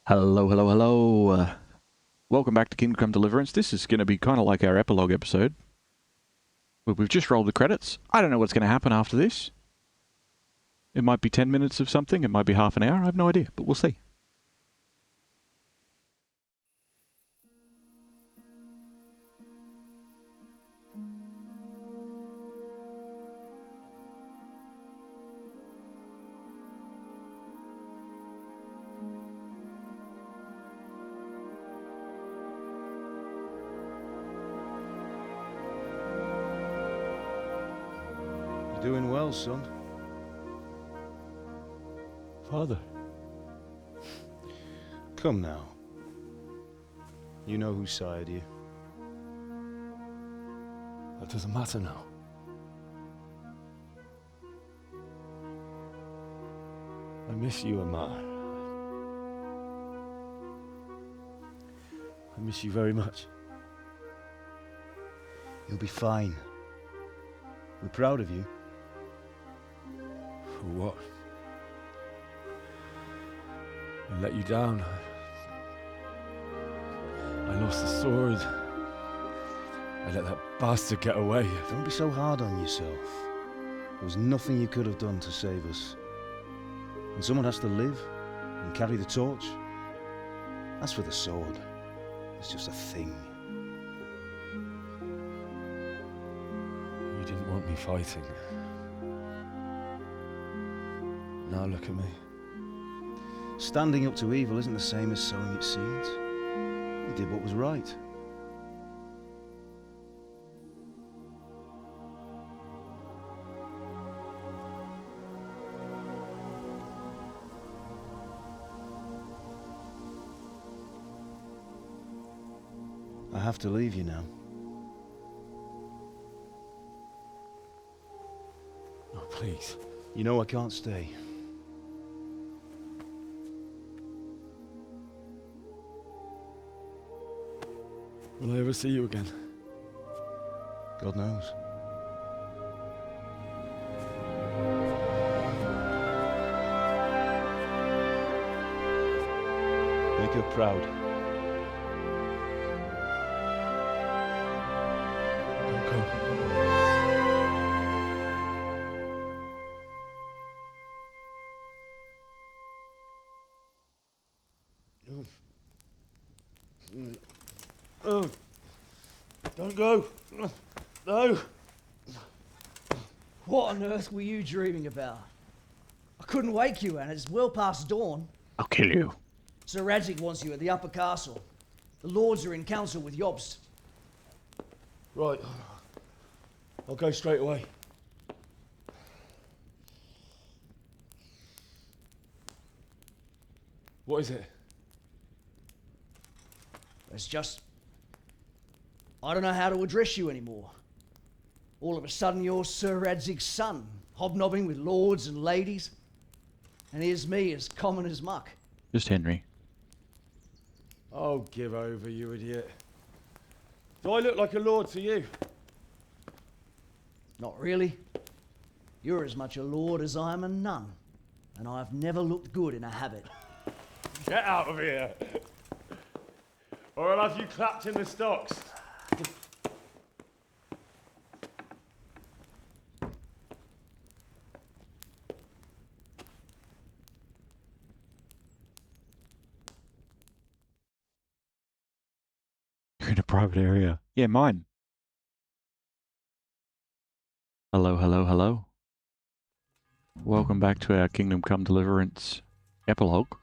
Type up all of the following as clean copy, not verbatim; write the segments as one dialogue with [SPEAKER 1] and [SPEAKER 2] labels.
[SPEAKER 1] Hello, hello, hello. Welcome back to Kingdom of Deliverance. This is going to be kind of like our epilogue episode. We've just rolled the credits. I don't know what's going to happen after this. It might be 10 minutes of something. It might be half an hour. I have no idea, but we'll see.
[SPEAKER 2] You're doing well, son.
[SPEAKER 3] Father.
[SPEAKER 2] Come now. You know who sired you.
[SPEAKER 3] That doesn't matter now. I miss you, Amar. I miss you very much.
[SPEAKER 2] You'll be fine. We're proud of you.
[SPEAKER 3] For what? I let you down. I lost the sword. I let that bastard get away.
[SPEAKER 2] Don't be so hard on yourself. There was nothing you could have done to save us. And someone has to live and carry the torch. As for the sword, it's just a thing.
[SPEAKER 3] You didn't want me fighting. Now look at me.
[SPEAKER 2] Standing up to evil isn't the same as sowing its seeds. You did what was right. I have to leave you now.
[SPEAKER 3] Oh, please.
[SPEAKER 2] You know I can't stay.
[SPEAKER 3] Will I ever see you again?
[SPEAKER 2] God knows. Make her proud.
[SPEAKER 3] Don't go.
[SPEAKER 2] Oh, don't go. No.
[SPEAKER 4] What on earth were you dreaming about? I couldn't wake you, and it's well past dawn.
[SPEAKER 1] I'll kill you.
[SPEAKER 4] Sir Radzig wants you at the upper castle. The lords are in council with Jobst.
[SPEAKER 3] Right. I'll go straight away. What is it?
[SPEAKER 4] It's just... I don't know how to address you anymore. All of a sudden you're Sir Radzig's son, hobnobbing with lords and ladies. And here's me, as common as muck.
[SPEAKER 1] Just Henry.
[SPEAKER 3] Oh, give over, you idiot. Do I look like a lord to you?
[SPEAKER 4] Not really. You're as much a lord as I am a nun. And I've never looked good in a habit.
[SPEAKER 3] Get out of here! Or I'll have you clapped in the stocks.
[SPEAKER 1] You're in a private area. Yeah, mine. Hello, hello, hello. Welcome back to our Kingdom Come Deliverance epilogue,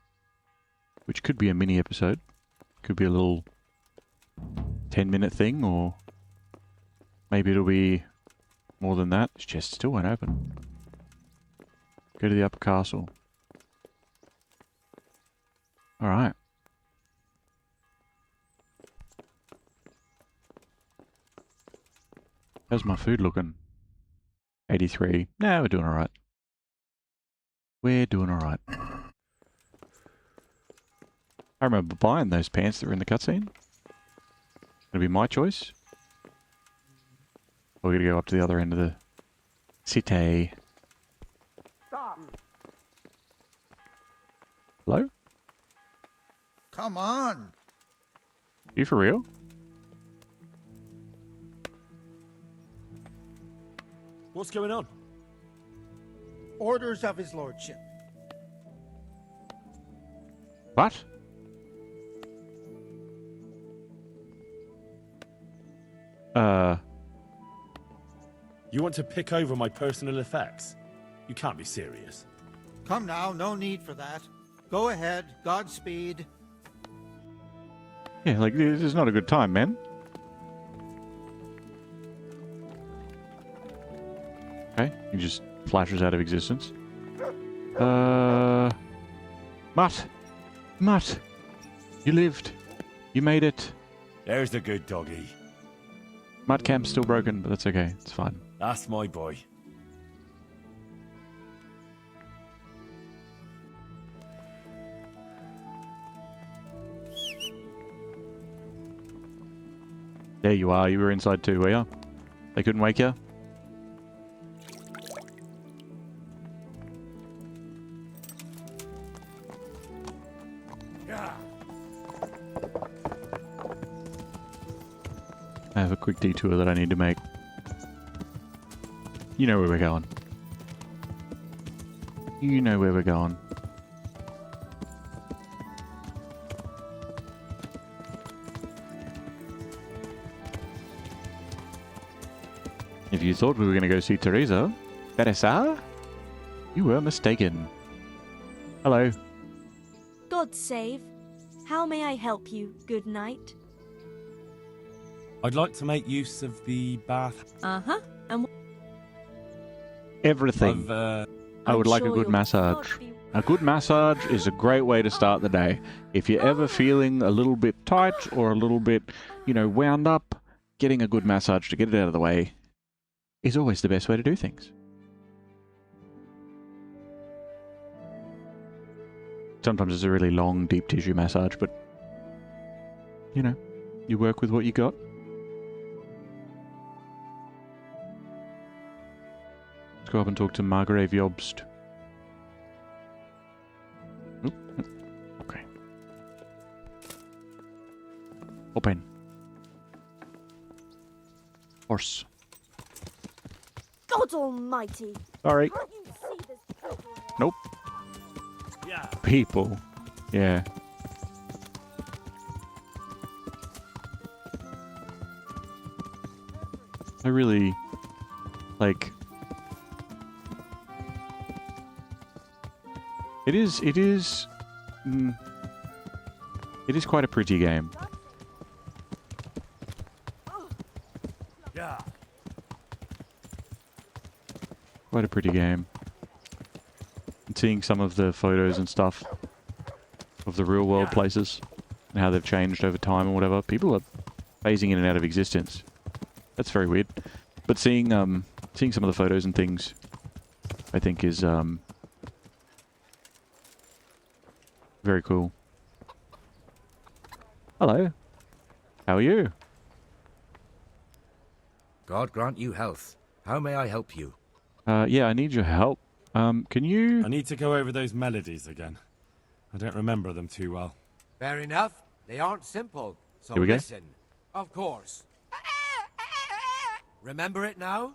[SPEAKER 1] which could be a mini episode. Could be a little 10-minute thing, or maybe it'll be more than that. This chest still won't open. Go to the upper castle. Alright. How's my food looking? 83. Nah, we're doing alright. We're doing alright. I remember buying those pants that were in the cutscene. Gonna be my choice. We're gonna go up to the other end of the city.
[SPEAKER 5] Stop.
[SPEAKER 1] Hello?
[SPEAKER 5] Come on.
[SPEAKER 1] You for real?
[SPEAKER 3] What's going on?
[SPEAKER 5] Orders of his lordship.
[SPEAKER 1] What?
[SPEAKER 3] You want to pick over my personal effects? You can't be serious.
[SPEAKER 5] Come now, no need for that. Go ahead, Godspeed.
[SPEAKER 1] Yeah, like, this is not a good time, man. Okay, he just flashes out of existence. Mutt! Mutt! You lived. You made it.
[SPEAKER 3] There's the good doggy.
[SPEAKER 1] Mutt camp's still broken, but that's okay. It's fine.
[SPEAKER 3] That's my boy.
[SPEAKER 1] There you are. You were inside too, were you? They couldn't wake you? I have a quick detour that I need to make. You know where we're going. You know where we're going. If you thought we were going to go see Teresa, you were mistaken. Hello.
[SPEAKER 6] God save. How may I help you, good knight?
[SPEAKER 3] I'd like to make use of the bath.
[SPEAKER 6] Uh-huh. And
[SPEAKER 1] Everything. I would like a good massage. A good massage is a great way to start the day. If you're ever feeling a little bit tight or a little bit, wound up, getting a good massage to get it out of the way is always the best way to do things. Sometimes it's a really long, deep tissue massage, but, you work with what you got. Let's go up and talk to Margrave Jobst. Okay. Open. Horse.
[SPEAKER 6] God almighty!
[SPEAKER 1] Sorry.
[SPEAKER 6] Can't you see this people here?
[SPEAKER 1] Nope.
[SPEAKER 3] Yeah.
[SPEAKER 1] People. Yeah. I really, it is quite a pretty game.
[SPEAKER 3] Yeah.
[SPEAKER 1] Quite a pretty game. And seeing some of the photos and stuff of the real world places and how they've changed over time and whatever. People are phasing in and out of existence. That's very weird. But seeing some of the photos and things, I think is very cool. Hello. How are you?
[SPEAKER 7] God grant you health. How may I help you?
[SPEAKER 1] Yeah, I need your help. Can you...
[SPEAKER 3] I need to go over those melodies again. I don't remember them too well.
[SPEAKER 8] Fair enough. They aren't simple. So
[SPEAKER 1] Here we go.
[SPEAKER 8] listen. Of course. Remember it now?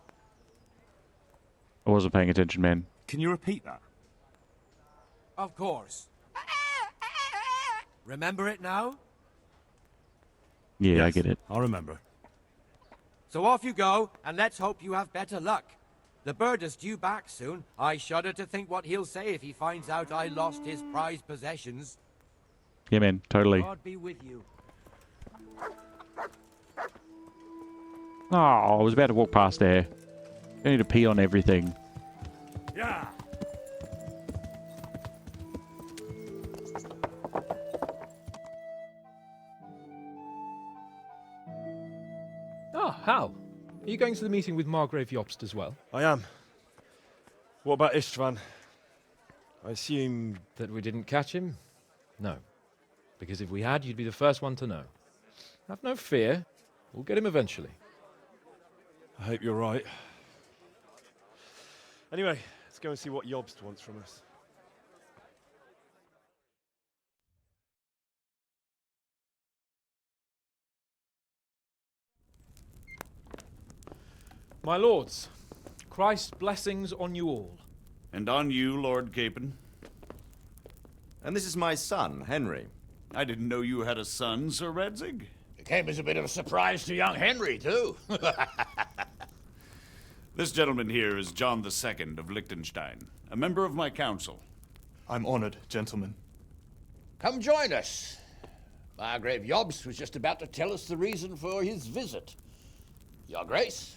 [SPEAKER 1] I wasn't paying attention, man.
[SPEAKER 3] Can you repeat that?
[SPEAKER 8] Of course. Remember it now?
[SPEAKER 1] Yeah, I
[SPEAKER 3] Yes,
[SPEAKER 1] get it.
[SPEAKER 3] I'll remember.
[SPEAKER 8] So off you go, and let's hope you have better luck. The bird is due back soon. I shudder to think what he'll say if he finds out I lost his prized possessions.
[SPEAKER 1] Yeah, man, totally.
[SPEAKER 8] God be with you.
[SPEAKER 1] Oh, I was about to walk past there. I need to pee on everything.
[SPEAKER 3] Yeah.
[SPEAKER 9] Ah, Hal. Are you going to the meeting with Margrave Jobst as well?
[SPEAKER 3] I am. What about Istvan? I assume...
[SPEAKER 9] That we didn't catch him? No. Because if we had, you'd be the first one to know. Have no fear. We'll get him eventually.
[SPEAKER 3] I hope you're right. Anyway, let's go and see what Jobst wants from us.
[SPEAKER 9] My lords, Christ's blessings on you all.
[SPEAKER 10] And on you, Lord Capon.
[SPEAKER 11] And this is my son, Henry.
[SPEAKER 10] I didn't know you had a son, Sir Radzig.
[SPEAKER 12] It came as a bit of a surprise to young Henry, too.
[SPEAKER 10] This gentleman here is John II of Liechtenstein, a member of my council.
[SPEAKER 13] I'm honored, gentlemen.
[SPEAKER 12] Come join us. Margrave Jobst was just about to tell us the reason for his visit. Your Grace?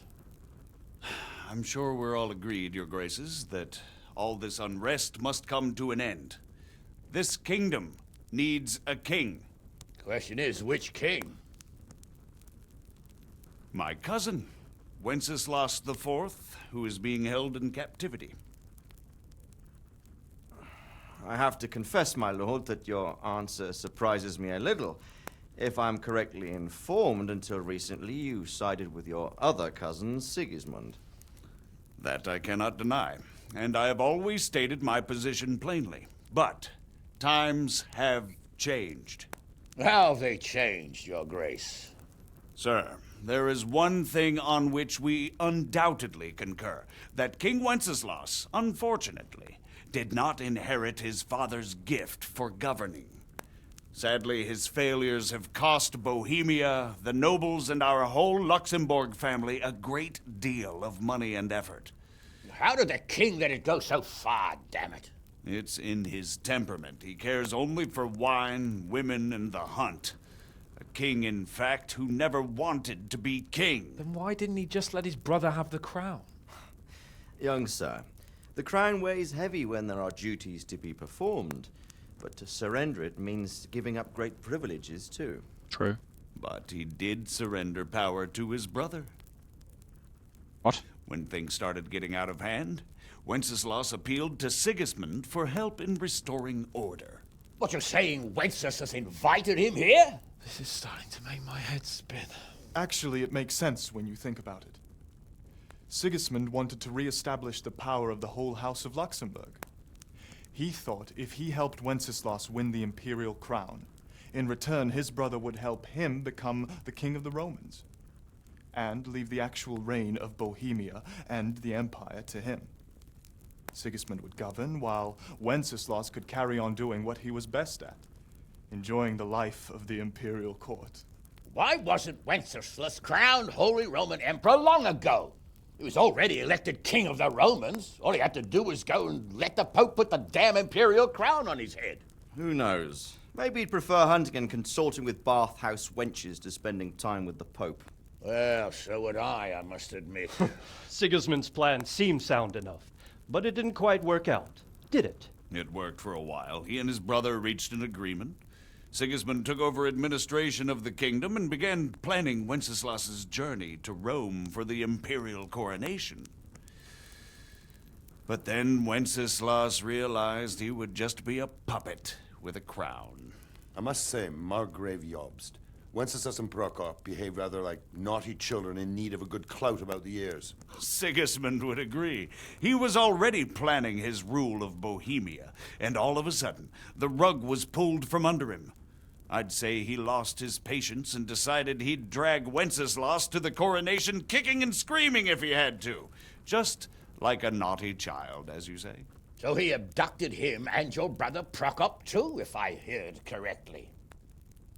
[SPEAKER 10] I'm sure we're all agreed, Your Graces, that all this unrest must come to an end. This kingdom needs a king.
[SPEAKER 12] Question is, which king?
[SPEAKER 10] My cousin, Wenceslaus IV, who is being held in captivity.
[SPEAKER 11] I have to confess, my lord, that your answer surprises me a little. If I'm correctly informed, until recently you sided with your other cousin, Sigismund.
[SPEAKER 10] That I cannot deny, and I have always stated my position plainly. But times have changed.
[SPEAKER 12] How have they changed, Your Grace?
[SPEAKER 10] Sir, there is one thing on which we undoubtedly concur, that King Wenceslaus, unfortunately, did not inherit his father's gift for governing. Sadly, his failures have cost Bohemia, the nobles, and our whole Luxembourg family a great deal of money and effort.
[SPEAKER 12] How did the king let it go so far, damn it?
[SPEAKER 10] It's in his temperament. He cares only for wine, women, and the hunt. A king, in fact, who never wanted to be king.
[SPEAKER 9] Then why didn't he just let his brother have the crown?
[SPEAKER 11] Young sir, the crown weighs heavy when there are duties to be performed. But to surrender it means giving up great privileges, too.
[SPEAKER 1] True.
[SPEAKER 10] But he did surrender power to his brother.
[SPEAKER 1] What?
[SPEAKER 10] When things started getting out of hand, Wenceslaus appealed to Sigismund for help in restoring order.
[SPEAKER 12] What, you're saying Wenceslas invited him here?
[SPEAKER 9] This is starting to make my head spin.
[SPEAKER 13] Actually, it makes sense when you think about it. Sigismund wanted to re-establish the power of the whole House of Luxembourg. He thought if he helped Wenceslaus win the imperial crown, in return his brother would help him become the king of the Romans, and leave the actual reign of Bohemia and the empire to him. Sigismund would govern, while Wenceslaus could carry on doing what he was best at, enjoying the life of the imperial court.
[SPEAKER 12] Why wasn't Wenceslas crowned Holy Roman Emperor long ago? He was already elected king of the Romans. All he had to do was go and let the Pope put the damn imperial crown on his head.
[SPEAKER 11] Who knows? Maybe he'd prefer hunting and consorting with bathhouse wenches to spending time with the Pope.
[SPEAKER 12] Well, so would I must admit.
[SPEAKER 14] Sigismund's plan seemed sound enough, but it didn't quite work out, did it?
[SPEAKER 10] It worked for a while. He and his brother reached an agreement. Sigismund took over administration of the kingdom and began planning Wenceslas's journey to Rome for the imperial coronation. But then Wenceslaus realized he would just be a puppet with a crown.
[SPEAKER 15] I must say, Margrave Jobst, Wenceslas and Prokop behave rather like naughty children in need of a good clout about the ears.
[SPEAKER 10] Sigismund would agree. He was already planning his rule of Bohemia, and all of a sudden, the rug was pulled from under him. I'd say he lost his patience and decided he'd drag Wenceslaus to the coronation kicking and screaming if he had to. Just like a naughty child, as you say.
[SPEAKER 12] So he abducted him and your brother Prokop too, if I heard correctly.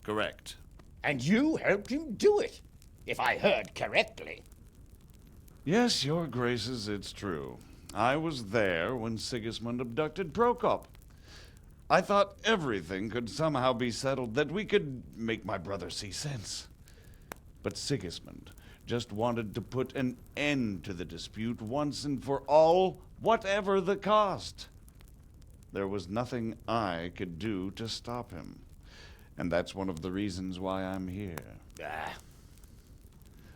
[SPEAKER 10] Correct.
[SPEAKER 12] And you helped him do it, if I heard correctly.
[SPEAKER 10] Yes, your graces, it's true. I was there when Sigismund abducted Prokop. I thought everything could somehow be settled, that we could make my brother see sense. But Sigismund just wanted to put an end to the dispute once and for all, whatever the cost. There was nothing I could do to stop him. And that's one of the reasons why I'm here.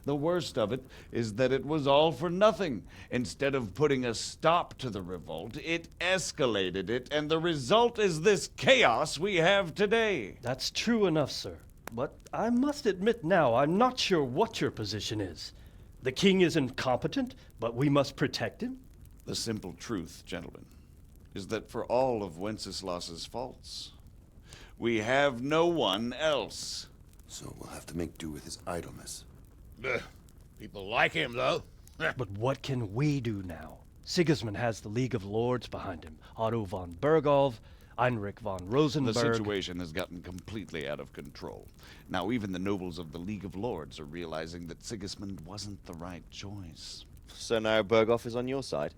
[SPEAKER 10] The worst of it is that it was all for nothing. Instead of putting a stop to the revolt, it escalated it, and the result is this chaos we have today.
[SPEAKER 14] That's true enough, sir. But I must admit now, I'm not sure what your position is. The king is incompetent, but we must protect him?
[SPEAKER 10] The simple truth, gentlemen, is that for all of Wenceslaus's faults, we have no one else.
[SPEAKER 15] So we'll have to make do with his idleness.
[SPEAKER 12] People like him, though.
[SPEAKER 14] But what can we do now? Sigismund has the League of Lords behind him. Otto von Bergolf, Heinrich von Rosenberg.
[SPEAKER 10] The situation has gotten completely out of control. Now even the nobles of the League of Lords are realizing that Sigismund wasn't the right choice.
[SPEAKER 11] So now Bergolf is on your side.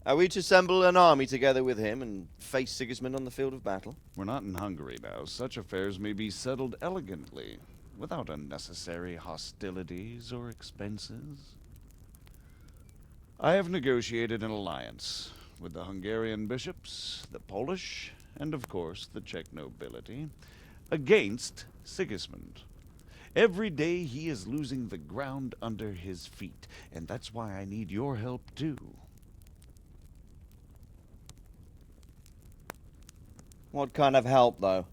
[SPEAKER 11] Are we to assemble an army together with him and face Sigismund on the field of battle?
[SPEAKER 10] We're not in Hungary now. Such affairs may be settled elegantly, without unnecessary hostilities or expenses. I have negotiated an alliance with the Hungarian bishops, the Polish, and of course the Czech nobility, against Sigismund. Every day he is losing the ground under his feet, and that's why I need your help too.
[SPEAKER 11] What kind of help, though?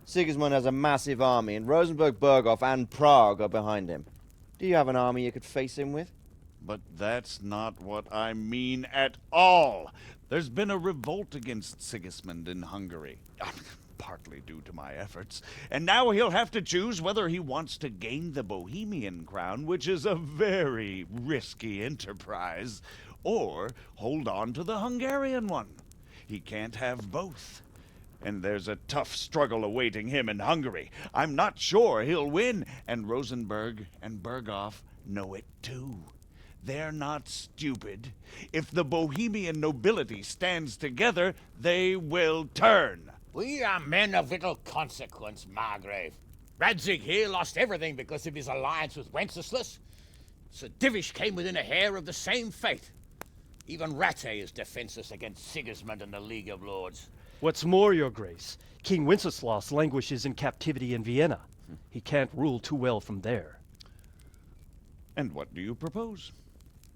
[SPEAKER 11] Sigismund has a massive army, and Rosenberg, Berghof, and Prague are behind him. Do you have an army you could face him with?
[SPEAKER 10] But that's not what I mean at all. There's been a revolt against Sigismund in Hungary, partly due to my efforts, and now he'll have to choose whether he wants to gain the Bohemian crown, which is a very risky enterprise, or hold on to the Hungarian one. He can't have both. And there's a tough struggle awaiting him in Hungary. I'm not sure he'll win, and Rosenberg and Berghof know it too. They're not stupid. If the Bohemian nobility stands together, they will turn.
[SPEAKER 12] We are men of little consequence, Margrave. Radzig here lost everything because of his alliance with Wenceslaus. Sir Divish came within a hair of the same fate. Even Rattay is defenseless against Sigismund and the League of Lords.
[SPEAKER 14] What's more, Your Grace, King Wenceslaus languishes in captivity in Vienna. He can't rule too well from there.
[SPEAKER 10] And what do you propose?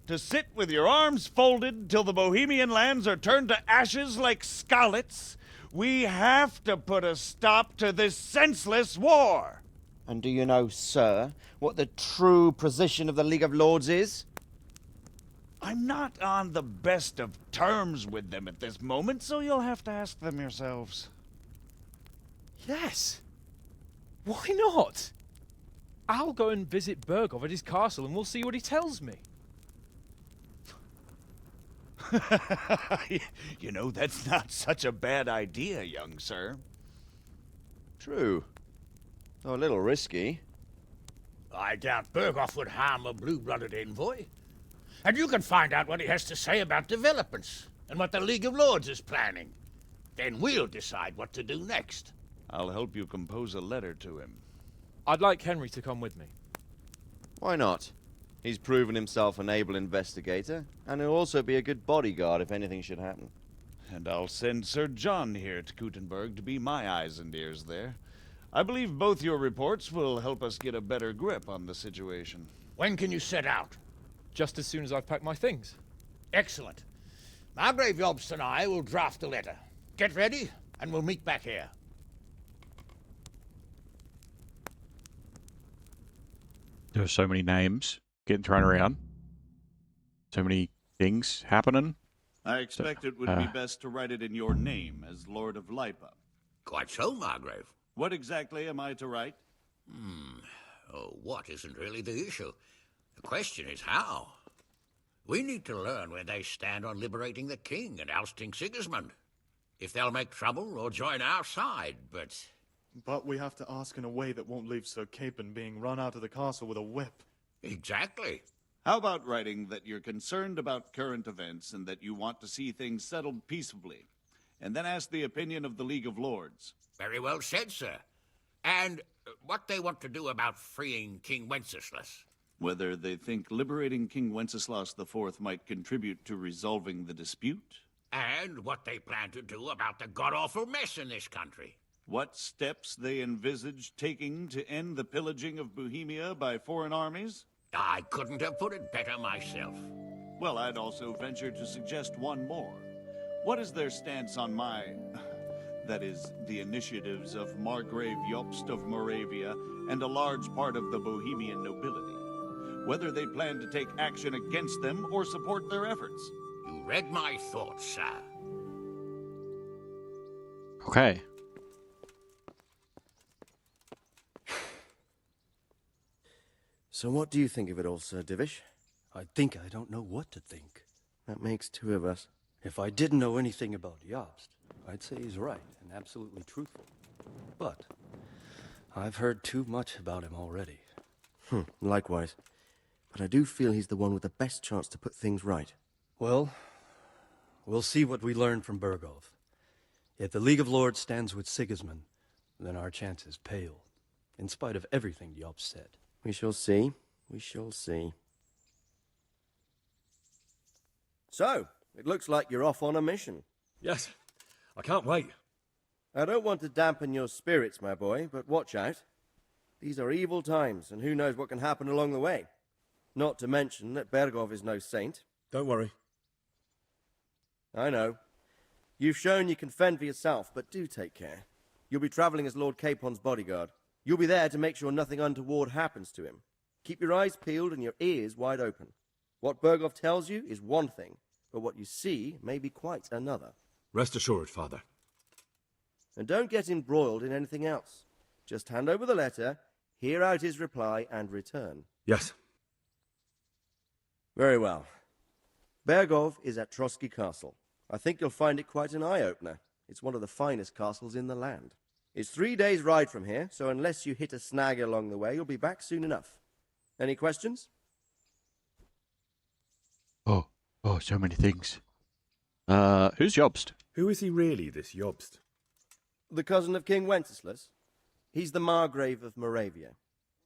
[SPEAKER 10] To sit with your arms folded till the Bohemian lands are turned to ashes like Skalitz? We have to put a stop to this senseless war!
[SPEAKER 11] And do you know, sir, what the true position of the League of Lords is?
[SPEAKER 10] I'm not on the best of terms with them at this moment, so you'll have to ask them yourselves.
[SPEAKER 9] Yes. Why not? I'll go and visit Berghof at his castle and we'll see what he tells me.
[SPEAKER 10] You know, that's not such a bad idea, young sir.
[SPEAKER 11] True. Though a little risky.
[SPEAKER 12] I doubt Berghof would harm a blue-blooded envoy. And you can find out what he has to say about developments and what the League of Lords is planning. Then we'll decide what to do next.
[SPEAKER 10] I'll help you compose a letter to him.
[SPEAKER 9] I'd like Henry to come with me.
[SPEAKER 11] Why not? He's proven himself an able investigator, and he'll also be a good bodyguard if anything should happen.
[SPEAKER 10] And I'll send Sir John here to Kuttenberg to be my eyes and ears there. I believe both your reports will help us get a better grip on the situation.
[SPEAKER 12] When can you set out?
[SPEAKER 9] Just as soon as I've packed my things.
[SPEAKER 12] Excellent. Margrave Jobst and I will draft a letter. Get ready, and we'll meet back here.
[SPEAKER 1] There are so many names getting thrown around. So many things happening.
[SPEAKER 10] I expect it would be best to write it in your name as Lord of Lipa.
[SPEAKER 12] Quite so, Margrave.
[SPEAKER 10] What exactly am I to write?
[SPEAKER 12] Oh, what isn't really the issue. The question is how. We need to learn where they stand on liberating the king and ousting Sigismund. If they'll make trouble or join our side, but...
[SPEAKER 13] But we have to ask in a way that won't leave Sir Capon being run out of the castle with a whip.
[SPEAKER 12] Exactly.
[SPEAKER 10] How about writing that you're concerned about current events and that you want to see things settled peaceably, and then ask the opinion of the League of Lords?
[SPEAKER 12] Very well said, sir. And what they want to do about freeing King Wenceslaus.
[SPEAKER 10] Whether they think liberating King Wenceslaus IV might contribute to resolving the dispute?
[SPEAKER 12] And what they plan to do about the god-awful mess in this country.
[SPEAKER 10] What steps they envisage taking to end the pillaging of Bohemia by foreign armies?
[SPEAKER 12] I couldn't have put it better myself.
[SPEAKER 10] Well, I'd also venture to suggest one more. What is their stance on that is, the initiatives of Margrave Jobst of Moravia and a large part of the Bohemian nobility? Whether they plan to take action against them or support their efforts?
[SPEAKER 12] You read my thoughts, sir.
[SPEAKER 1] Okay.
[SPEAKER 11] So what do you think of it all, Sir Divish?
[SPEAKER 14] I think I don't know what to think.
[SPEAKER 16] That makes two of us.
[SPEAKER 14] If I didn't know anything about Jobst, I'd say he's right and absolutely truthful. But I've heard too much about him already.
[SPEAKER 16] Likewise. But I do feel he's the one with the best chance to put things right.
[SPEAKER 14] Well, we'll see what we learn from Bergov. If the League of Lords stands with Sigismund, then our chances pale, in spite of everything Jobst said.
[SPEAKER 16] We shall see. We shall see. So, it looks like you're off on a mission.
[SPEAKER 17] Yes, I can't wait.
[SPEAKER 16] I don't want to dampen your spirits, my boy, but watch out. These are evil times, and who knows what can happen along the way. Not to mention that Bergov is no saint.
[SPEAKER 17] Don't worry.
[SPEAKER 16] I know. You've shown you can fend for yourself, but do take care. You'll be traveling as Lord Capon's bodyguard. You'll be there to make sure nothing untoward happens to him. Keep your eyes peeled and your ears wide open. What Bergov tells you is one thing, but what you see may be quite another.
[SPEAKER 17] Rest assured, Father.
[SPEAKER 16] And don't get embroiled in anything else. Just hand over the letter, hear out his reply, and return.
[SPEAKER 17] Yes.
[SPEAKER 16] Very well. Bergov is at Trotsky Castle. I think you'll find it quite an eye-opener. It's one of the finest castles in the land. It's 3 days' ride from here, so unless you hit a snag along the way, you'll be back soon enough. Any questions?
[SPEAKER 1] Oh, so many things. Who's Jobst?
[SPEAKER 17] Who is he really, this Jobst?
[SPEAKER 16] The cousin of King Wenceslaus. He's the Margrave of Moravia.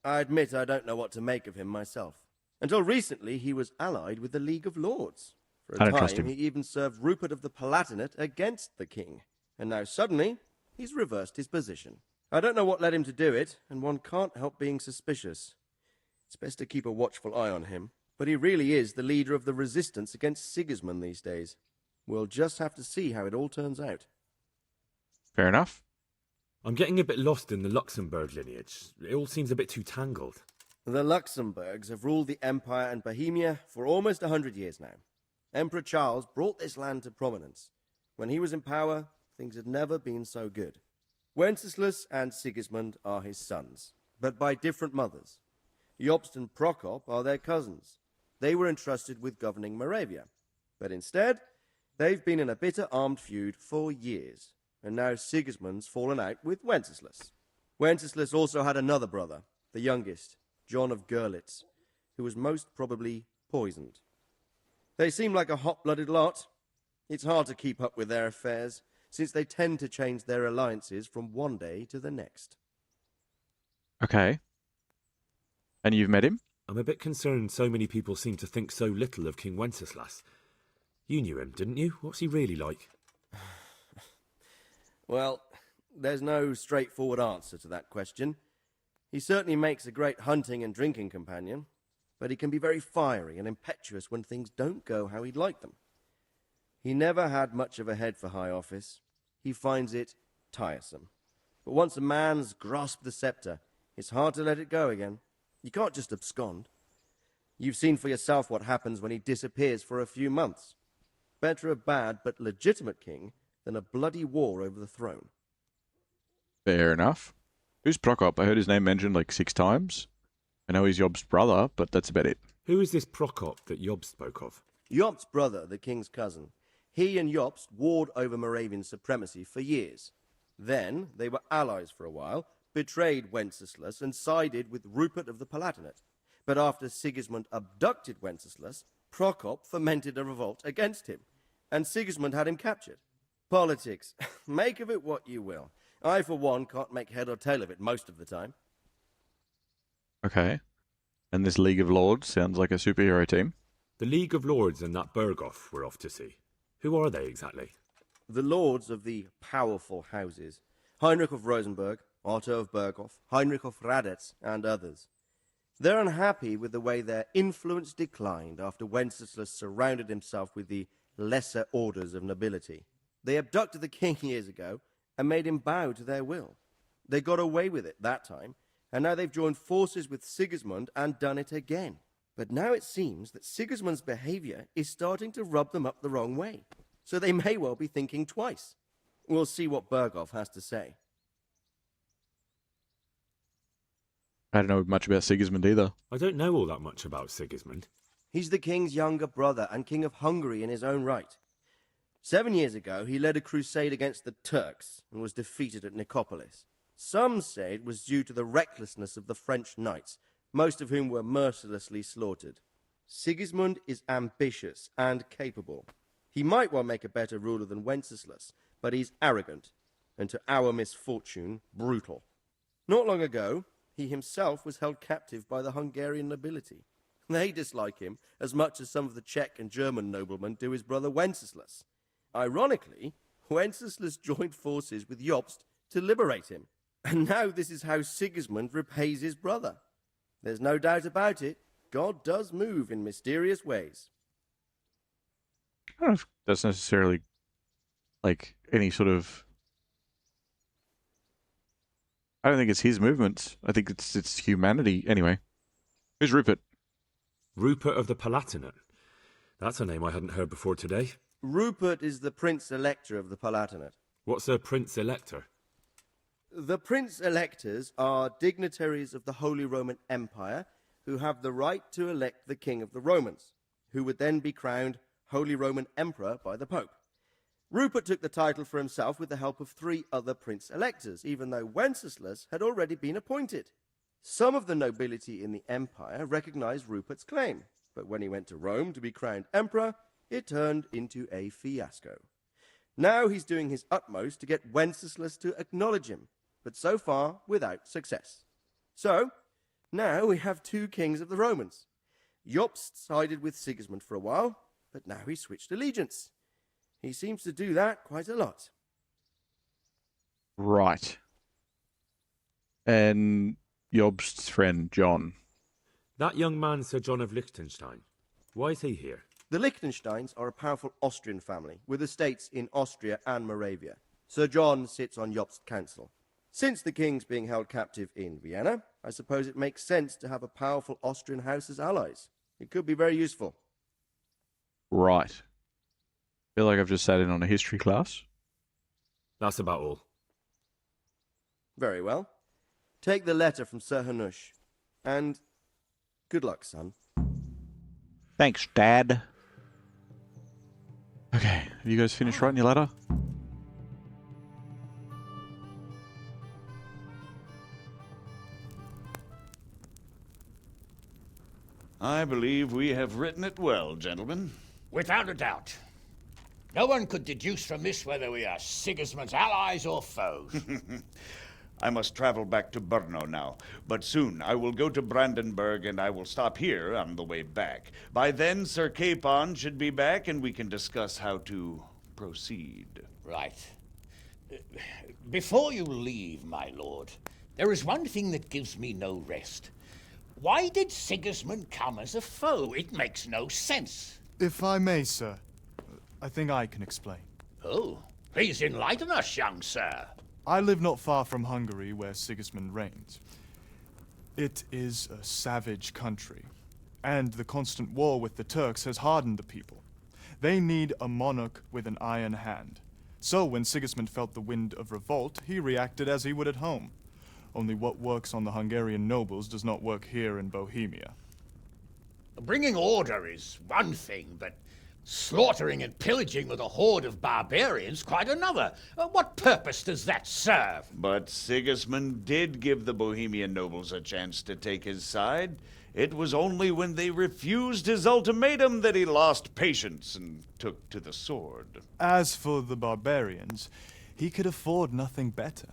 [SPEAKER 16] I admit I don't know what to make of him myself. Until recently, he was allied with the League of Lords. For a time, he even served Rupert of the Palatinate against the king. And now suddenly, he's reversed his position. I don't know what led him to do it, and one can't help being suspicious. It's best to keep a watchful eye on him. But he really is the leader of the resistance against Sigismund these days. We'll just have to see how it all turns out.
[SPEAKER 1] Fair enough.
[SPEAKER 17] I'm getting a bit lost in the Luxembourg lineage. It all seems a bit too tangled.
[SPEAKER 16] The Luxembourgs have ruled the Empire and Bohemia for almost 100 years now. Emperor Charles brought this land to prominence. When he was in power, things had never been so good. Wenceslaus and Sigismund are his sons, but by different mothers. Jobst and Prokop are their cousins. They were entrusted with governing Moravia. But instead, they've been in a bitter armed feud for years. And now Sigismund's fallen out with Wenceslaus. Wenceslaus also had another brother, the youngest, John of Skalitz, who was most probably poisoned. They seem like a hot-blooded lot. It's hard to keep up with their affairs, since they tend to change their alliances from one day to the next.
[SPEAKER 1] Okay. And you've met him?
[SPEAKER 17] I'm a bit concerned so many people seem to think so little of King Wenceslaus. You knew him, didn't you? What's he really like?
[SPEAKER 16] Well, there's no straightforward answer to that question. He certainly makes a great hunting and drinking companion, but he can be very fiery and impetuous when things don't go how he'd like them. He never had much of a head for high office. He finds it tiresome. But once a man's grasped the scepter, it's hard to let it go again. You can't just abscond. You've seen for yourself what happens when he disappears for a few months. Better a bad but legitimate king than a bloody war over the throne.
[SPEAKER 1] Fair enough. Who's Prokop? I heard his name mentioned like 6 times. I know he's Jobst's brother, but that's about it.
[SPEAKER 17] Who is this Prokop that Jobst spoke of?
[SPEAKER 16] Jobst's brother, the king's cousin. He and Jobst warred over Moravian supremacy for years. Then they were allies for a while, betrayed Wenceslaus and sided with Rupert of the Palatinate. But after Sigismund abducted Wenceslaus, Prokop fomented a revolt against him, and Sigismund had him captured. Politics. Make of it what you will. I, for one, can't make head or tail of it most of the time.
[SPEAKER 1] Okay. And this League of Lords sounds like a superhero team.
[SPEAKER 17] The League of Lords and that Bergov we're off to see. Who are they exactly?
[SPEAKER 16] The lords of the powerful houses. Heinrich of Rosenberg, Otto of Berghof, Heinrich of Radetz, and others. They're unhappy with the way their influence declined after Wenceslaus surrounded himself with the lesser orders of nobility. They abducted the king years ago and made him bow to their will. They got away with it that time, and now they've joined forces with Sigismund and done it again. But now it seems that Sigismund's behavior is starting to rub them up the wrong way, so they may well be thinking twice. We'll see what Berghof has to say.
[SPEAKER 1] I don't know much about Sigismund either.
[SPEAKER 17] I don't know all that much about Sigismund.
[SPEAKER 16] He's the king's younger brother and king of Hungary in his own right. 7 years ago, he led a crusade against the Turks and was defeated at Nicopolis. Some say it was due to the recklessness of the French knights, most of whom were mercilessly slaughtered. Sigismund is ambitious and capable. He might well make a better ruler than Wenceslaus, but he's arrogant, and to our misfortune, brutal. Not long ago, he himself was held captive by the Hungarian nobility. They dislike him as much as some of the Czech and German noblemen do his brother Wenceslaus. Ironically, Wenceslaus joined forces with Jobst to liberate him. And now this is how Sigismund repays his brother. There's no doubt about it, God does move in mysterious ways.
[SPEAKER 1] I don't know if that's necessarily like any sort of... I don't think it's his movements. I think it's humanity. Anyway, who's Rupert?
[SPEAKER 17] Rupert of the Palatinate. That's a name I hadn't heard before today.
[SPEAKER 16] Rupert is the Prince-Elector of the Palatinate.
[SPEAKER 17] What's a Prince-Elector?
[SPEAKER 16] The Prince-Electors are dignitaries of the Holy Roman Empire who have the right to elect the King of the Romans, who would then be crowned Holy Roman Emperor by the Pope. Rupert took the title for himself with the help of 3 other Prince-Electors, even though Wenceslaus had already been appointed. Some of the nobility in the empire recognized Rupert's claim, but when he went to Rome to be crowned emperor, it turned into a fiasco. Now he's doing his utmost to get Wenceslaus to acknowledge him, but so far without success. So, now we have 2 kings of the Romans. Jobst sided with Sigismund for a while, but now he's switched allegiance. He seems to do that quite a lot.
[SPEAKER 1] Right. And Jobst's friend, John.
[SPEAKER 17] That young man, Sir John of Liechtenstein. Why is he here?
[SPEAKER 16] The Liechtensteins are a powerful Austrian family with estates in Austria and Moravia. Sir John sits on Jobst's council. Since the king's being held captive in Vienna, I suppose it makes sense to have a powerful Austrian house as allies. It could be very useful.
[SPEAKER 1] Right. Feel like I've just sat in on a history class.
[SPEAKER 17] That's about all.
[SPEAKER 16] Very well. Take the letter from Sir Hanush. And good luck, son.
[SPEAKER 1] Thanks, Dad. Okay, have you guys finished writing your letter?
[SPEAKER 10] I believe we have written it well, gentlemen.
[SPEAKER 12] Without a doubt. No one could deduce from this whether we are Sigismund's allies or foes.
[SPEAKER 10] I must travel back to Brno now, but soon I will go to Brandenburg and I will stop here on the way back. By then, Sir Capon should be back and we can discuss how to proceed.
[SPEAKER 12] Right. Before you leave, my lord, there is one thing that gives me no rest. Why did Sigismund come as a foe? It makes no sense.
[SPEAKER 13] If I may, sir, I think I can explain.
[SPEAKER 12] Oh, please enlighten us, young sir.
[SPEAKER 13] I live not far from Hungary, where Sigismund reigns. It is a savage country, and the constant war with the Turks has hardened the people. They need a monarch with an iron hand. So when Sigismund felt the wind of revolt, he reacted as he would at home. Only what works on the Hungarian nobles does not work here in Bohemia.
[SPEAKER 12] Bringing order is one thing, but slaughtering and pillaging with a horde of barbarians quite another. What purpose does that serve?
[SPEAKER 10] But Sigismund did give the Bohemian nobles a chance to take his side. It was only when they refused his ultimatum that he lost patience and took to the sword.
[SPEAKER 13] As for the barbarians, he could afford nothing better.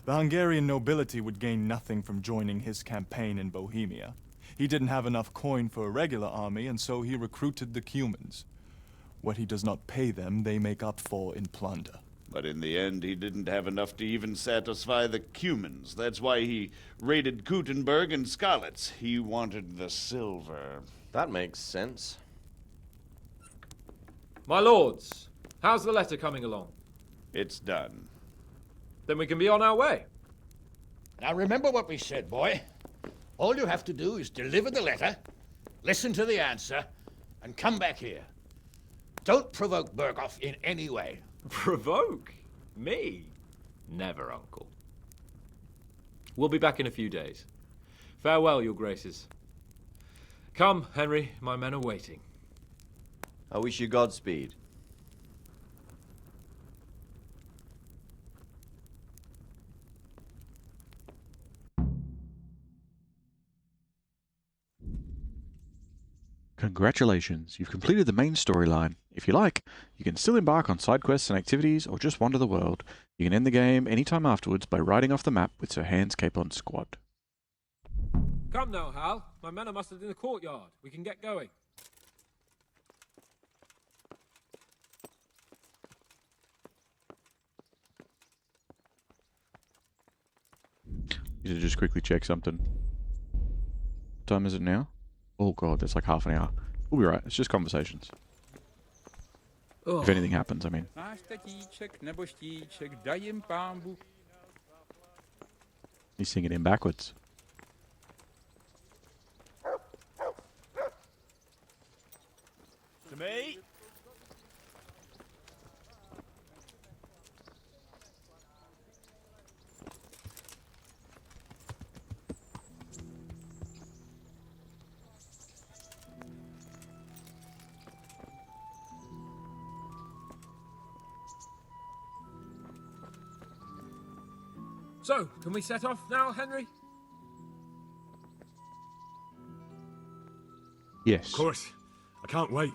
[SPEAKER 13] The Hungarian nobility would gain nothing from joining his campaign in Bohemia. He didn't have enough coin for a regular army, and so he recruited the Cumans. What he does not pay them, they make up for in plunder.
[SPEAKER 10] But in the end, he didn't have enough to even satisfy the Cumans. That's why he raided Kuttenberg and Skalitz. He wanted the silver.
[SPEAKER 11] That makes sense.
[SPEAKER 9] My lords, how's the letter coming along?
[SPEAKER 10] It's done.
[SPEAKER 9] Then we can be on our way.
[SPEAKER 12] Now remember what we said, boy. All you have to do is deliver the letter, listen to the answer, and come back here. Don't provoke Berghoff in any way.
[SPEAKER 9] Provoke? Me? Never, Uncle. We'll be back in a few days. Farewell, your graces. Come, Henry, my men are waiting.
[SPEAKER 11] I wish you Godspeed.
[SPEAKER 1] Congratulations, you've completed the main storyline. If you like, you can still embark on side quests and activities or just wander the world. You can end the game anytime afterwards by riding off the map with Sir Hans Capon's squad.
[SPEAKER 9] Come now, Hal. My men are mustered in the courtyard. We can get going.
[SPEAKER 1] Need to just quickly check something. What time is it now? Oh god, that's like half an hour. We'll be right, it's just conversations.
[SPEAKER 18] Oh.
[SPEAKER 1] If anything happens, I mean. He's singing in backwards.
[SPEAKER 3] To me?
[SPEAKER 9] So, can we set off now, Henry?
[SPEAKER 1] Yes.
[SPEAKER 17] Of course. I can't wait.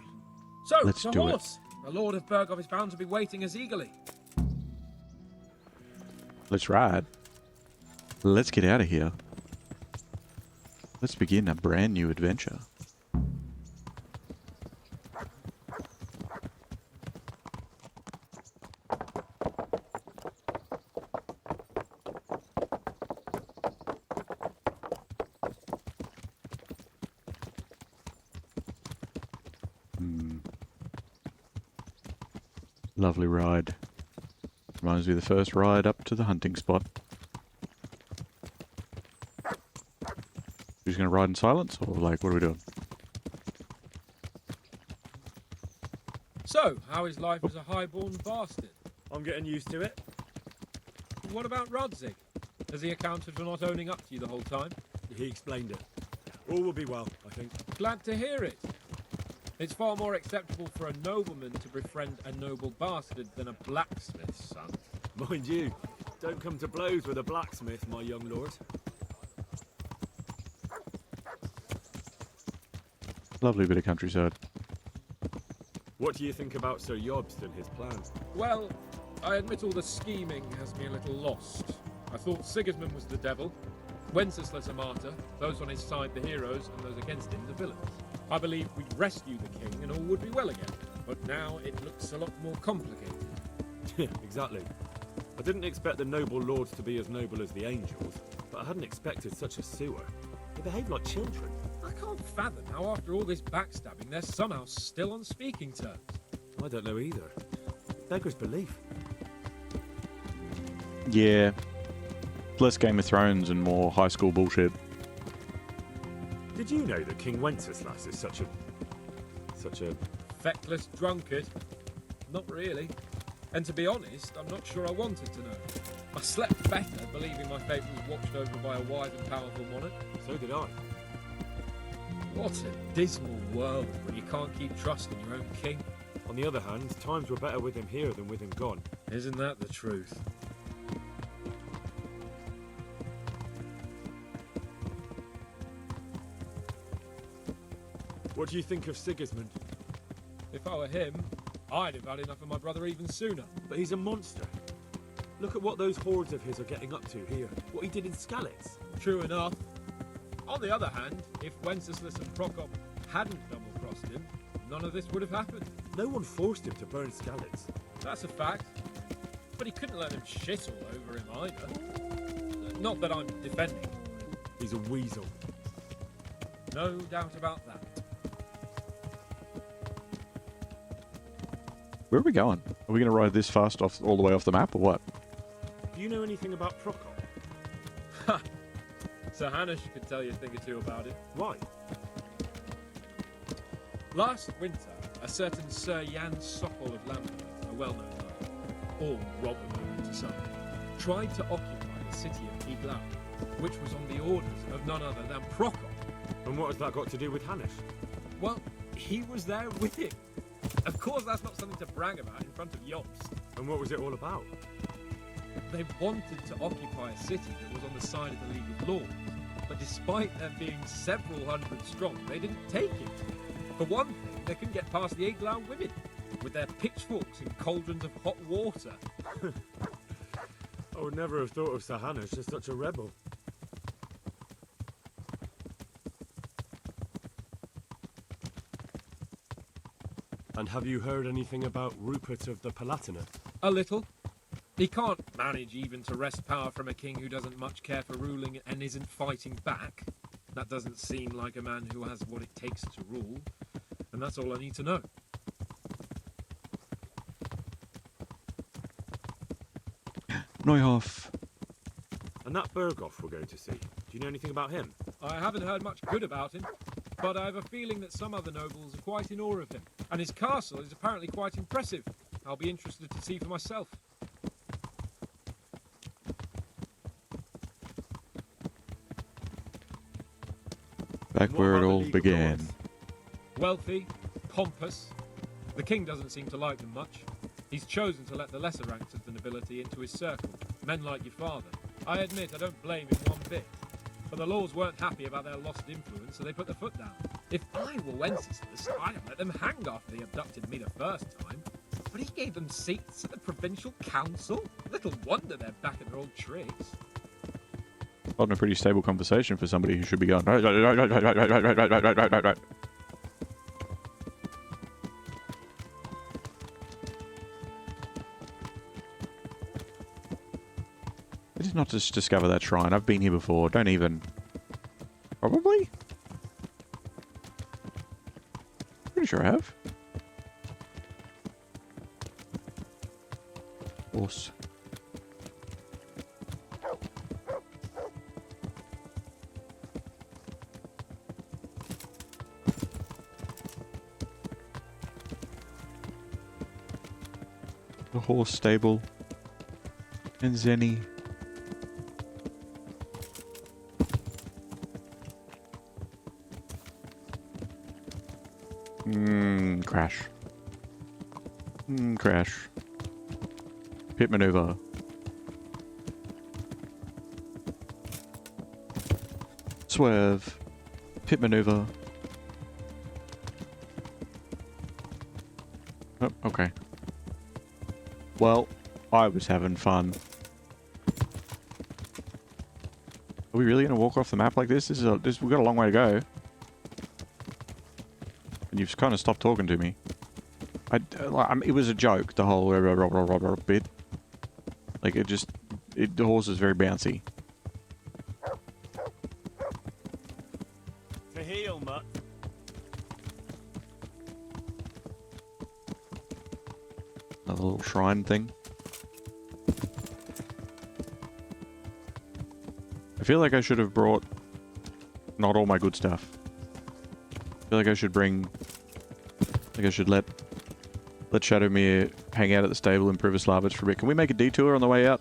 [SPEAKER 9] So,
[SPEAKER 1] Let's
[SPEAKER 9] the
[SPEAKER 1] do it.
[SPEAKER 9] horse! The Lord of Bergov is bound to be waiting as eagerly.
[SPEAKER 1] Let's ride. Let's get out of here. Let's begin a brand new adventure. Lovely ride. Reminds me of the first ride up to the hunting spot. Who's going to ride in silence, or like, what are we doing?
[SPEAKER 9] So, how is life as a highborn bastard?
[SPEAKER 17] I'm getting used to it.
[SPEAKER 9] What about Radzig? Has he accounted for not owning up to you the whole time?
[SPEAKER 17] He explained it. All will be well, I think.
[SPEAKER 9] Glad to hear it. It's far more acceptable for a nobleman to befriend a noble bastard than a blacksmith's son.
[SPEAKER 17] Mind you, don't come to blows with a blacksmith, my young lord.
[SPEAKER 1] Lovely bit of countryside.
[SPEAKER 17] What do you think about Sir Jobst and his plan?
[SPEAKER 9] Well, I admit all the scheming has me a little lost. I thought Sigismund was the devil, Wenceslaus a martyr, those on his side the heroes, and those against him the villains. I believed we'd rescue the king and all would be well again, but now it looks a lot more complicated.
[SPEAKER 17] Exactly. I didn't expect the noble lords to be as noble as the angels, but I hadn't expected such a sewer. They behave like children.
[SPEAKER 9] I can't fathom how after all this backstabbing they're somehow still on speaking terms.
[SPEAKER 17] I don't know either. Beggars belief.
[SPEAKER 1] Yeah. Less Game of Thrones and more high school bullshit.
[SPEAKER 17] Did you know that King Wenceslaus is such a...
[SPEAKER 9] Feckless drunkard? Not really. And to be honest, I'm not sure I wanted to know. I slept better believing my fate was watched over by a wise and powerful monarch.
[SPEAKER 17] So did I.
[SPEAKER 9] What a dismal world when you can't keep trusting your own king.
[SPEAKER 17] On the other hand, times were better with him here than with him gone.
[SPEAKER 9] Isn't that the truth?
[SPEAKER 17] What do you think of Sigismund?
[SPEAKER 9] If I were him, I'd have had enough of my brother even sooner.
[SPEAKER 17] But he's a monster. Look at what those hordes of his are getting up to here. What he did in Skalitz.
[SPEAKER 9] True enough. On the other hand, if Wenceslaus and Prokop hadn't double-crossed him, none of this would have happened.
[SPEAKER 17] No one forced him to burn Skalitz.
[SPEAKER 9] That's a fact. But he couldn't let him shit all over him either. Not that I'm defending him.
[SPEAKER 17] He's a weasel.
[SPEAKER 9] No doubt about that.
[SPEAKER 1] Where are we going? Are we going to ride this fast off all the way off the map, or what?
[SPEAKER 17] Do you know anything about Prokop?
[SPEAKER 9] Ha! Sir Hanush could tell you a thing or two about it.
[SPEAKER 17] Why?
[SPEAKER 9] Last winter, a certain Sir Jan Sokol of Lambert, a well-known knight, or robber known to some, tried to occupy the city of Epilogue, which was on the orders of none other than Prokop.
[SPEAKER 17] And what has that got to do with Hanish?
[SPEAKER 9] Well, he was there with him. Of course, that's not something to brag about in front of Jobst.
[SPEAKER 17] And what was it all about?
[SPEAKER 9] They wanted to occupy a city that was on the side of the League of Lords, but despite them being several hundred strong, they didn't take it. For one thing, they couldn't get past the Eglau women, with their pitchforks and cauldrons of hot water.
[SPEAKER 17] I would never have thought of Sir Hanish as such a rebel. And have you heard anything about Rupert of the Palatinate?
[SPEAKER 9] A little. He can't manage even to wrest power from a king who doesn't much care for ruling and isn't fighting back. That doesn't seem like a man who has what it takes to rule. And that's all I need to know.
[SPEAKER 1] Neuhoff.
[SPEAKER 17] And that Berghoff we're going to see, do you know anything about him?
[SPEAKER 9] I haven't heard much good about him, but I have a feeling that some other nobles are quite in awe of him. And his castle is apparently quite impressive. I'll be interested to see for myself.
[SPEAKER 1] Back where it all began.
[SPEAKER 9] Wealthy, pompous. The king doesn't seem to like them much. He's chosen to let the lesser ranks of the nobility into his circle, men like your father. I admit I don't blame him one bit. But the lords weren't happy about their lost influence, so they put their foot down. If I were Wenceslas, I'd have let them hang after they abducted me the first time. But he gave them seats at the provincial council. Little wonder they're back at their old tricks.
[SPEAKER 1] Holding a pretty stable conversation for somebody who should be going right. I did not just discover that shrine. I've been here before. Don't even. Probably? Pretty sure I have. Horse. The horse stable. And Zenny. Crash. Crash. Pit maneuver. Swerve. Pit maneuver. Oh, okay. Well, I was having fun. Are we really going to walk off the map like this? We've got a long way to go. And you've kind of stopped talking to me. It was a joke, the whole bit. Like, the horse is very bouncy.
[SPEAKER 17] To heel, Mutt.
[SPEAKER 1] Another little shrine thing. I feel like I should have brought not all my good stuff. I feel like I should bring... I should let Shadowmere hang out at the stable in Privoslavitz for a bit. Can we make a detour on the way out?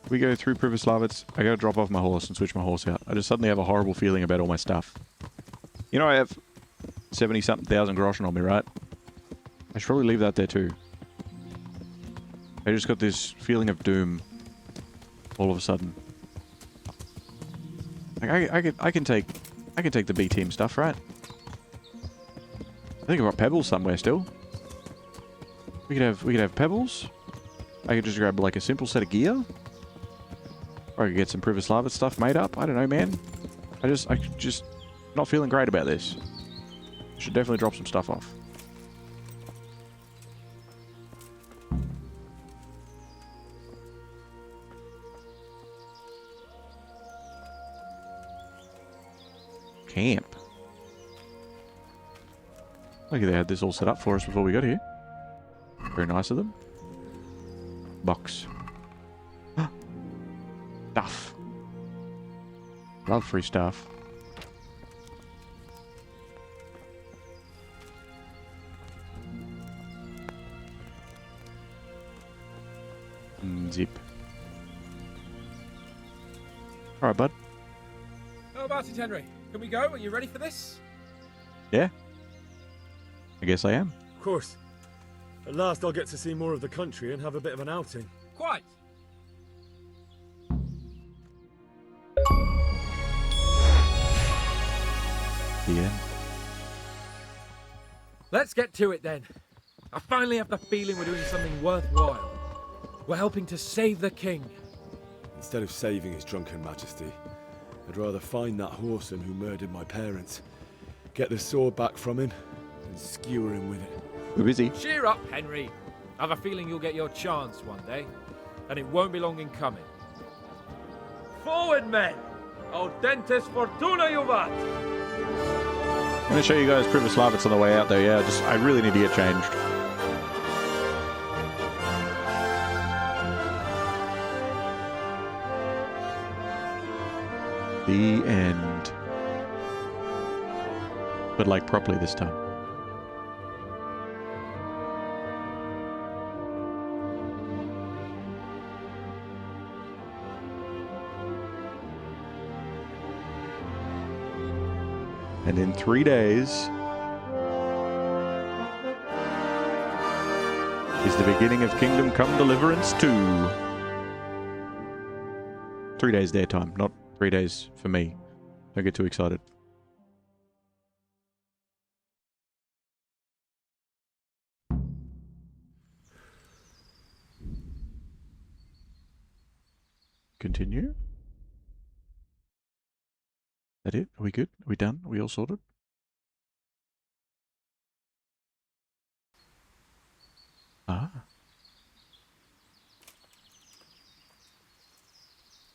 [SPEAKER 1] We go through Privoslavitz. I gotta drop off my horse and switch my horse out. I just suddenly have a horrible feeling about all my stuff. You know I have 70-something thousand groschen on me, right? I should probably leave that there too. I just got this feeling of doom all of a sudden. Like I can take the B team stuff, right? I think I've got pebbles somewhere still. We could have pebbles. I could just grab like a simple set of gear. Or I could get some Privoslavitz stuff made up. I don't know, man. I'm just not feeling great about this. Should definitely drop some stuff off. Camp. Look, they had this all set up for us before we got here. Very nice of them. Box. Stuff. Love free stuff. Zip. Alright, bud.
[SPEAKER 9] How about it, Henry? Can we go? Are you ready for this?
[SPEAKER 1] Yeah. I guess I am.
[SPEAKER 17] Of course. At last I'll get to see more of the country and have a bit of an outing.
[SPEAKER 9] Quite.
[SPEAKER 1] The end.
[SPEAKER 9] Let's get to it then. I finally have the feeling we're doing something worthwhile. We're helping to save the king.
[SPEAKER 17] Instead of saving his drunken majesty, I'd rather find that whoreson who murdered my parents, get the sword back from him, and skewer him with it.
[SPEAKER 1] We're busy.
[SPEAKER 9] Cheer up, Henry. I have a feeling you'll get your chance one day, and it won't be long in coming. Forward, men! Audentes fortuna juvat!
[SPEAKER 1] I'm going to show you guys Primus Slavitz on the way out though, yeah. I really need to get changed. The end. But like properly this time. And in 3 days is the beginning of Kingdom Come Deliverance 2. 3 days their time, not 3 days for me. Don't get too excited. Continue. That it? Are we good? Are we done? Are we all sorted? Ah.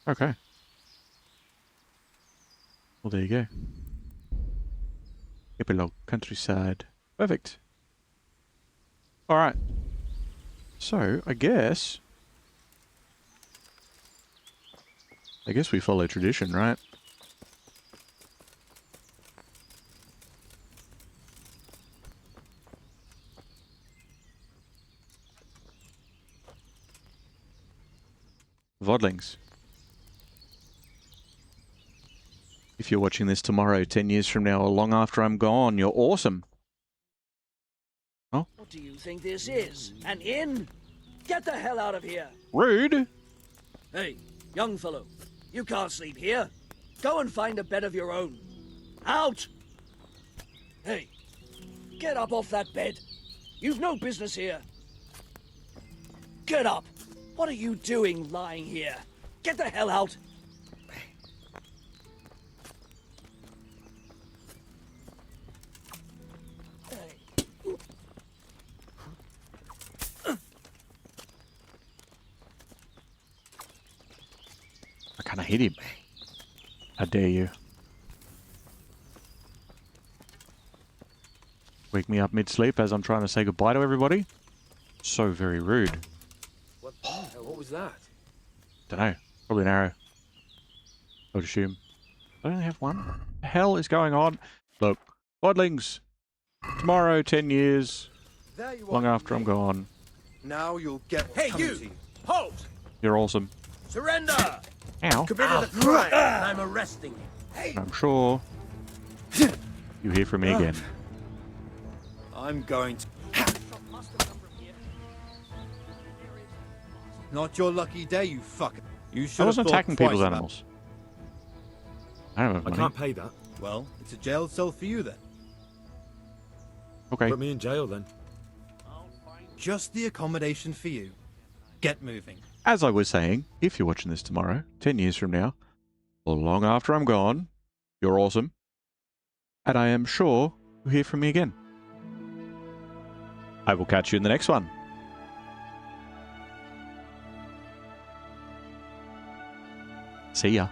[SPEAKER 1] Okay. Well, there you go. Epilogue, countryside. Perfect. Alright. So, I guess we follow tradition, right? Vodlings. If you're watching this tomorrow, 10 years from now, or long after I'm gone, you're awesome. Oh?
[SPEAKER 4] What do you think this is? An inn? Get the hell out of here!
[SPEAKER 1] Rude!
[SPEAKER 4] Hey, young fellow, you can't sleep here. Go and find a bed of your own. Out! Hey, get up off that bed. You've no business here. Get up! What are you doing lying here? Get the hell out!
[SPEAKER 1] I kinda hit him. How dare you. Wake me up mid-sleep as I'm trying to say goodbye to everybody? So very rude.
[SPEAKER 9] What was that?
[SPEAKER 1] Dunno. Probably an arrow. I would assume. I only have one? What the hell is going on? Look. Vodlings. Tomorrow, 10 years. Long after I'm gone.
[SPEAKER 8] Now you'll get
[SPEAKER 12] Hey, you! Halt!
[SPEAKER 1] You're awesome.
[SPEAKER 12] Surrender!
[SPEAKER 1] Ow.
[SPEAKER 12] Committed a crime, and I'm arresting you.
[SPEAKER 1] And I'm sure you hear from me again.
[SPEAKER 8] I'm going to... Not your lucky day, you fucker. You should
[SPEAKER 1] I
[SPEAKER 8] have
[SPEAKER 1] wasn't
[SPEAKER 8] thought
[SPEAKER 1] attacking
[SPEAKER 8] twice
[SPEAKER 1] people's
[SPEAKER 8] about-
[SPEAKER 1] animals. I don't have
[SPEAKER 17] I
[SPEAKER 1] money.
[SPEAKER 17] can't pay that.
[SPEAKER 8] Well, it's a jail cell for you then.
[SPEAKER 1] Okay.
[SPEAKER 17] Put me in jail then.
[SPEAKER 8] Just the accommodation for you. Get moving.
[SPEAKER 1] As I was saying, if you're watching this tomorrow, 10 years from now, or long after I'm gone, you're awesome. And I am sure you'll hear from me again. I will catch you in the next one. See ya.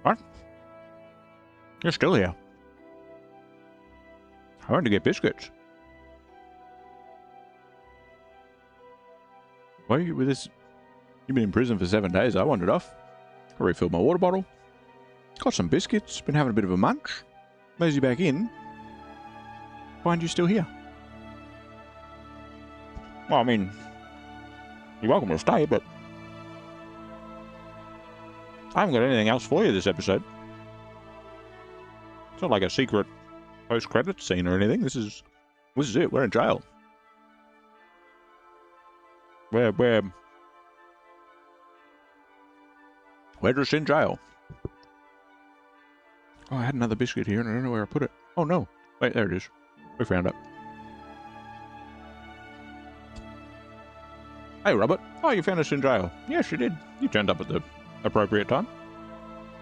[SPEAKER 1] What? You're still here. I went to get biscuits. Why are you with this? You've been in prison for 7 days. I wandered off. I refilled my water bottle. Got some biscuits. Been having a bit of a munch. Mosey back in. Find you still here. Well, I mean, you're welcome to stay, but I haven't got anything else for you this episode. It's not like a secret post-credits scene or anything. This is it. We're in jail. We're just in jail. Oh, I had another biscuit here and I don't know where I put it. Oh no. Wait, there it is. We found it. Hey, Robert. Oh, you found us in jail. Yes, you did. You turned up at the appropriate time.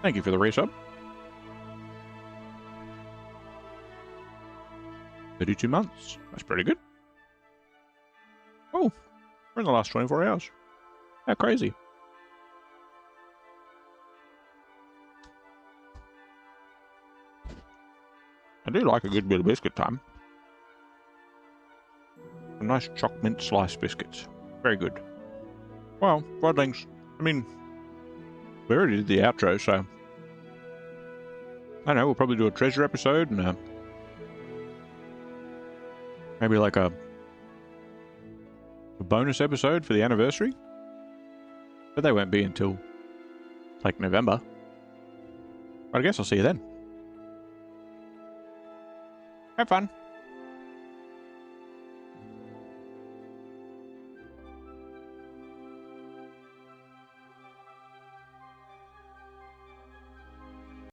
[SPEAKER 1] Thank you for the resub. 32 months. That's pretty good. Oh, we're in the last 24 hours. How crazy. I do like a good bit of biscuit time. Some nice choc mint slice biscuits. Very good. Well, Rodlings, I mean, we already did the outro, so I don't know, we'll probably do a treasure episode and maybe like a bonus episode for the anniversary. But they won't be until like November. But I guess I'll see you then. Have fun.